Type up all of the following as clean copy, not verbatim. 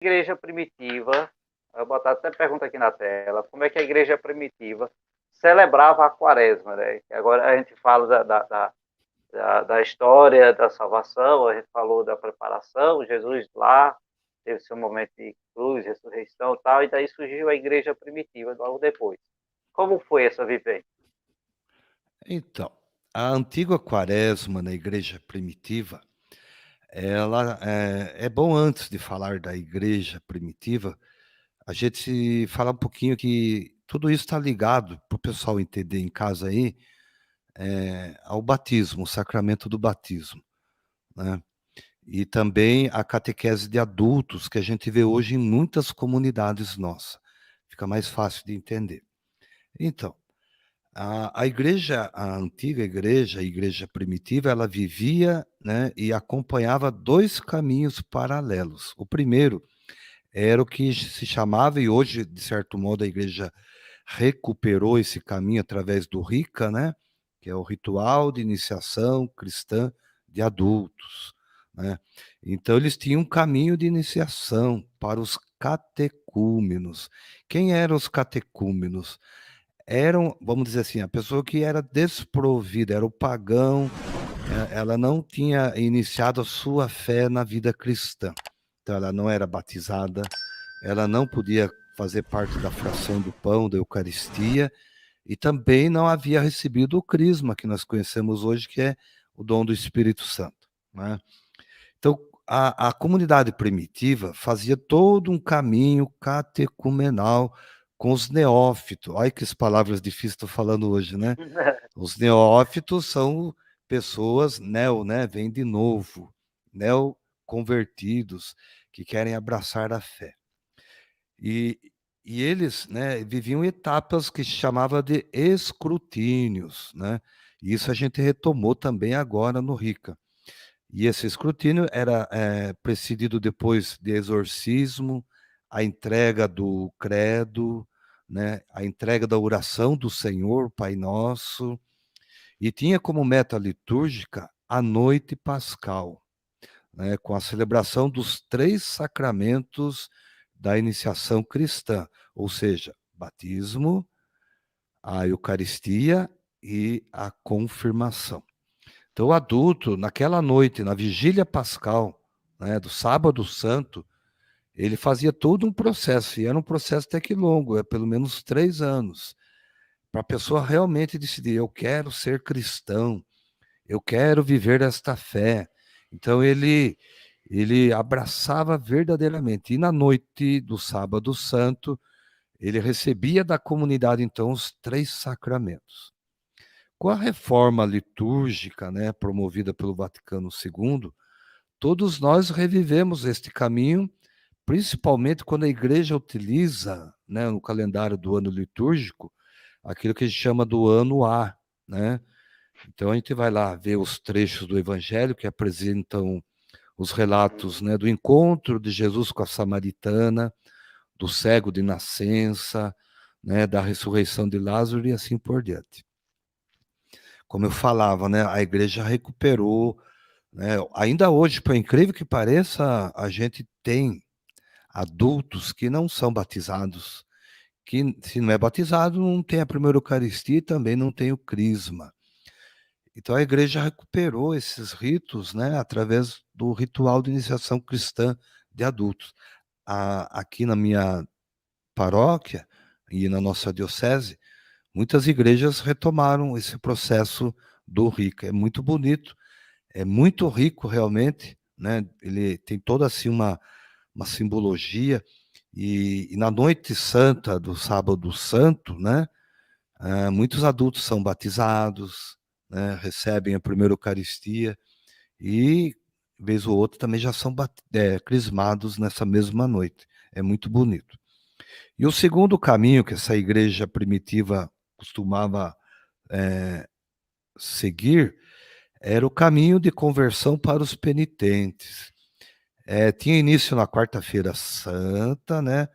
Igreja primitiva, eu vou botar até pergunta aqui na tela, como é que a igreja primitiva celebrava a quaresma, né? Agora a gente fala da história da salvação, a gente falou da preparação, Jesus lá teve seu momento de cruz, ressurreição e tal, e daí surgiu a igreja primitiva logo depois. Como foi essa vivência? Então, a antiga quaresma na igreja primitiva, ela é bom antes de falar da igreja primitiva, a gente falar um pouquinho que tudo isso está ligado para o pessoal entender em casa aí, ao batismo, o sacramento do batismo, né? E também a catequese de adultos que a gente vê hoje em muitas comunidades nossas. Fica mais fácil de entender. Então, a igreja, a antiga igreja, a igreja primitiva, ela vivia, né, e acompanhava dois caminhos paralelos. O primeiro era o que se chamava, e hoje, de certo modo, a igreja recuperou esse caminho através do RICA, né, que é o Ritual de Iniciação Cristã de Adultos, né? Então, eles tinham um caminho de iniciação para os catecúmenos. Quem eram os catecúmenos? Eram, vamos dizer assim, a pessoa que era desprovida, era o pagão, ela não tinha iniciado a sua fé na vida cristã. Então, ela não era batizada, ela não podia fazer parte da fração do pão, da Eucaristia, e também não havia recebido o crisma que nós conhecemos hoje, que é o dom do Espírito Santo, né? Então, a comunidade primitiva fazia todo um caminho catecumenal com os neófitos. Olha que palavras difíceis estou falando hoje, né? Os neófitos são pessoas neo, né? Vem de novo, neo convertidos que querem abraçar a fé. E, e eles, né, viviam etapas que se chamava de escrutínios, né? E isso a gente retomou também agora no RICA. E esse escrutínio era precedido depois de exorcismo, a entrega do credo, né, a entrega da oração do Senhor, Pai Nosso, e tinha como meta litúrgica a noite pascal, né, com a celebração dos três sacramentos da iniciação cristã, ou seja, batismo, a Eucaristia e a confirmação. Então, o adulto, naquela noite, na vigília pascal, né, do sábado santo, ele fazia todo um processo, e era um processo até que longo, pelo menos 3 anos, para a pessoa realmente decidir: eu quero ser cristão, eu quero viver esta fé. Então, ele abraçava verdadeiramente. E na noite do sábado santo, ele recebia da comunidade, então, os três sacramentos. Com a reforma litúrgica, né, promovida pelo Vaticano II, todos nós revivemos este caminho, principalmente quando a igreja utiliza, né, no calendário do ano litúrgico, aquilo que a gente chama do ano A, né? Então a gente vai lá ver os trechos do evangelho que apresentam os relatos, né, do encontro de Jesus com a samaritana, do cego de nascença, né, da ressurreição de Lázaro e assim por diante. Como eu falava, né, a igreja recuperou, né, ainda hoje, por incrível que pareça, a gente tem adultos que não são batizados, que se não é batizado, não tem a primeira Eucaristia e também não tem o crisma. Então a igreja recuperou esses ritos, né, através do ritual de iniciação cristã de adultos. Aqui na minha paróquia e na nossa diocese, muitas igrejas retomaram esse processo do RICA. É muito bonito, é muito rico realmente, né? Ele tem toda assim uma simbologia. E na noite santa do sábado santo, né? Muitos adultos são batizados, né? Recebem a primeira Eucaristia e, vez ou outra, também já são crismados nessa mesma noite. É muito bonito. E o segundo caminho que essa igreja primitiva costumava seguir era o caminho de conversão para os penitentes. Tinha início na quarta-feira santa, né,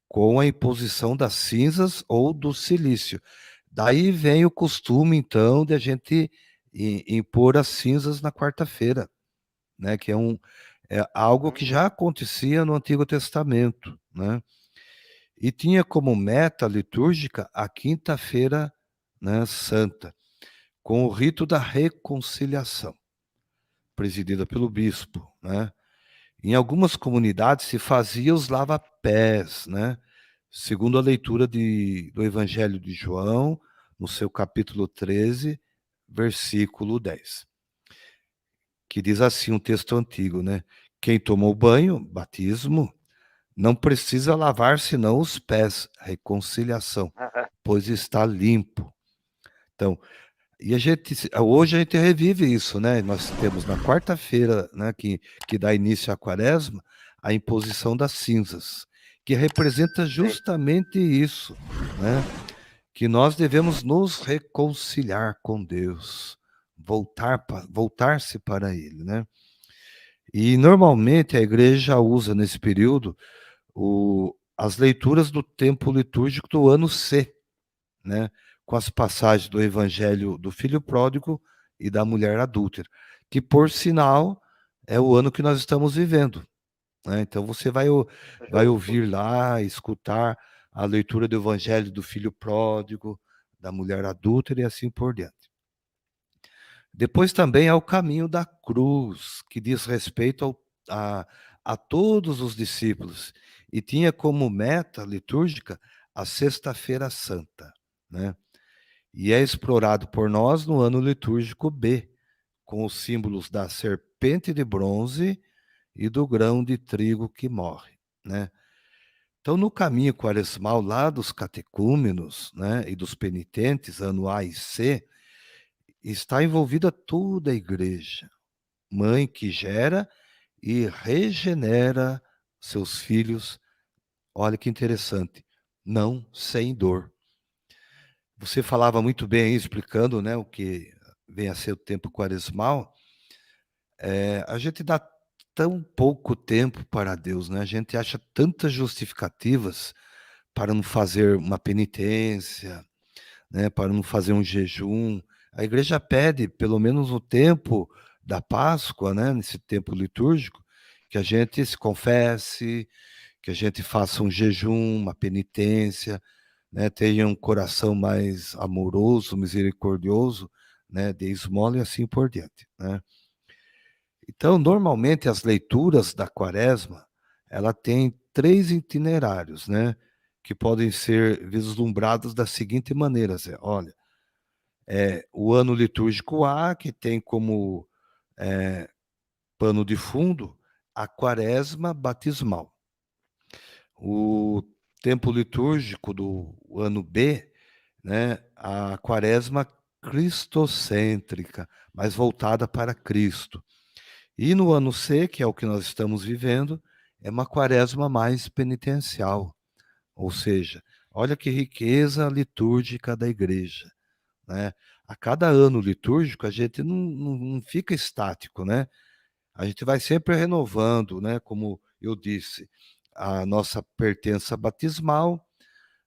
com a imposição das cinzas ou do cilício. Daí vem o costume, então, de a gente impor as cinzas na quarta-feira, né, que É algo que Hum, já acontecia no Antigo Testamento, né? E tinha como meta litúrgica a quinta-feira, né, santa, com o rito da reconciliação, presidida pelo bispo, né? Em algumas comunidades se fazia os lava-pés, né? Segundo a leitura do Evangelho de João, no seu capítulo 13, versículo 10, que diz assim um texto antigo, né? Quem tomou banho, batismo, não precisa lavar senão os pés, reconciliação, pois está limpo. Então, e hoje a gente revive isso, né? Nós temos na quarta-feira, né, que dá início à quaresma, a imposição das cinzas, que representa sim, justamente isso, né? Que nós devemos nos reconciliar com Deus, voltar-se para Ele, né? E normalmente a igreja usa nesse período as leituras do tempo litúrgico do ano C, né, com as passagens do Evangelho do Filho Pródigo e da mulher adúltera, que por sinal é o ano que nós estamos vivendo, né? Então você vai justo. ouvir lá, escutar a leitura do Evangelho do Filho Pródigo, da mulher adúltera e assim por diante. Depois também há o caminho da cruz, que diz respeito a todos os discípulos, e tinha como meta litúrgica a Sexta-feira Santa, né? E é explorado por nós no ano litúrgico B, com os símbolos da serpente de bronze e do grão de trigo que morre, né? Então, no caminho quaresmal lá dos catecúmenos, né, e dos penitentes, ano A e C, está envolvida toda a igreja, mãe que gera e regenera seus filhos. Olha que interessante, não sem dor. Você falava muito bem aí, explicando, né, o que vem a ser o tempo quaresmal. A gente dá tão pouco tempo para Deus, né? A gente acha tantas justificativas para não fazer uma penitência, né, para não fazer um jejum. A igreja pede, pelo menos no tempo da Páscoa, né, nesse tempo litúrgico, que a gente se confesse, que a gente faça um jejum, uma penitência, né, tenha um coração mais amoroso, misericordioso, né, de esmola e assim por diante, né? Então, normalmente as leituras da Quaresma, ela tem 3 itinerários, né, que podem ser vislumbrados da seguinte maneira, Zé, olha, o ano litúrgico A, que tem como pano de fundo a Quaresma batismal. O tempo litúrgico do ano B, né, a Quaresma cristocêntrica, mais voltada para Cristo. E no ano C, que é o que nós estamos vivendo, é uma quaresma mais penitencial. Ou seja, olha que riqueza litúrgica da igreja, né? A cada ano litúrgico, a gente não fica estático, né? A gente vai sempre renovando, né? Como eu disse, a nossa pertença batismal,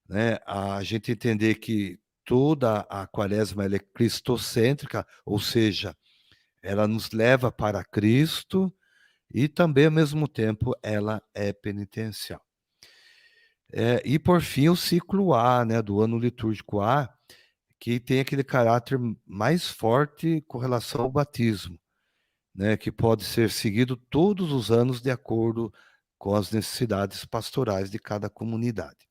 né? A gente entender que toda a quaresma ela é cristocêntrica, ou seja, ela nos leva para Cristo, e também, ao mesmo tempo, ela é penitencial. E, por fim, o ciclo A, né, do ano litúrgico A, que tem aquele caráter mais forte com relação ao batismo, né, que pode ser seguido todos os anos de acordo com as necessidades pastorais de cada comunidade.